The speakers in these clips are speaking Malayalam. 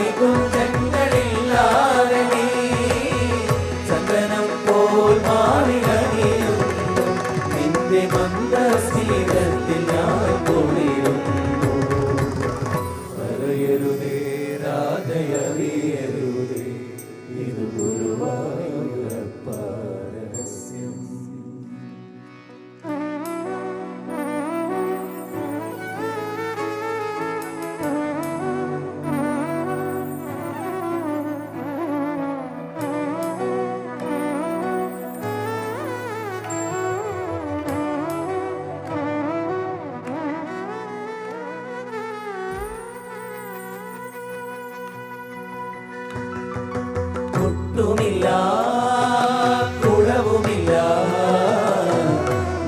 മണികുഞ്ചങ്ങളില്ലാതെ നീ ചന്ദനം പോൽ മാറിയണിയുന്നു. നിന്റെ മന്ദസ്മിതത്തിൽ ഞാൻ പൊളിയുന്നു. പറയരുതേ രാധയറിയരുതേ, ഇത് ഗുരുവായൂരപ്പ രഹസ്യം. ഒട്ടുമില്ല കുളവുമില്ല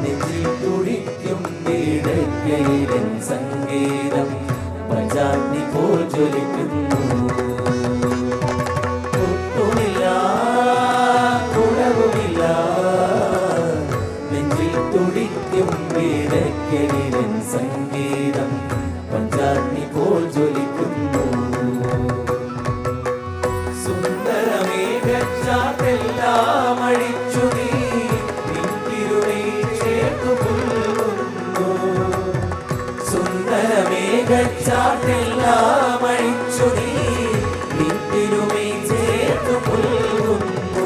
നെഞ്ചിൽ തുടിക്കും ഇടയ്ക്കയിലൻ സംഗീതം പഞ്ചാഗ്നി പോൽ ജ്വലിക്കുന്നു. ഒട്ടുമില്ല കുളവുമില്ല നെഞ്ചിൽ തുടിക്കും ഇടയ്ക്കയിലൻ സംഗീതം പഞ്ചാഗ്നി പോൽ ജ്വലിക്കുന്നു. സുന്ദരമേഘച്ചാത്തെല്ലാം അഴിച്ചു നീ നിൻതിരുമൈ ചേർത്തു പുൽകുന്നു. സുന്ദരമേഘച്ചാത്തെല്ലാം അഴിച്ചു നീ നിൻതിരുമൈ ചേർത്തു പുൽകുന്നു.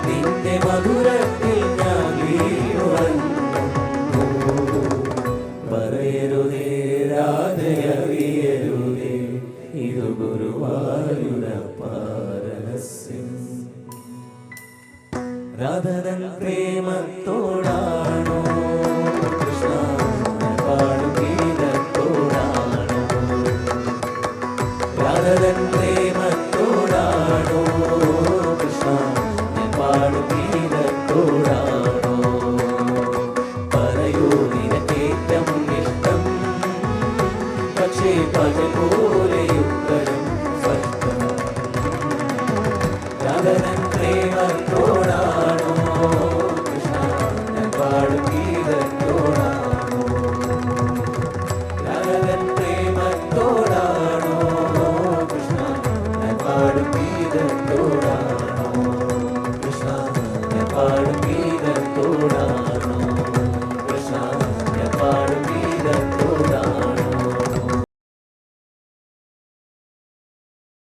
നിന്റെ മധുരത്തിൽ ഞാൻ വീഴുറങ്ങുന്നു. പറയരുതേ രാധയറിയരുതേ, ഇത് ഗുരുവായൂരപ്പ രഹസ്യം. രാധതൻ പ്രേമത്തോടാണോ കൃഷ്ണ പാടും ഗീതത്തോടാണോ? രാധതൻ പ്രേമത്തോടാണോ കൃഷ്ണ പാടും ഗീതത്തോടാണോ? പറയൂ നിനക്കേറ്റം ഇഷ്ടം, പക്ഷേ പകൽ പോലെയുത്തരം സ്പഷ്ടം. രാധതൻ പ്രേമത്തോടാണോ കൃഷ്ണ പാടും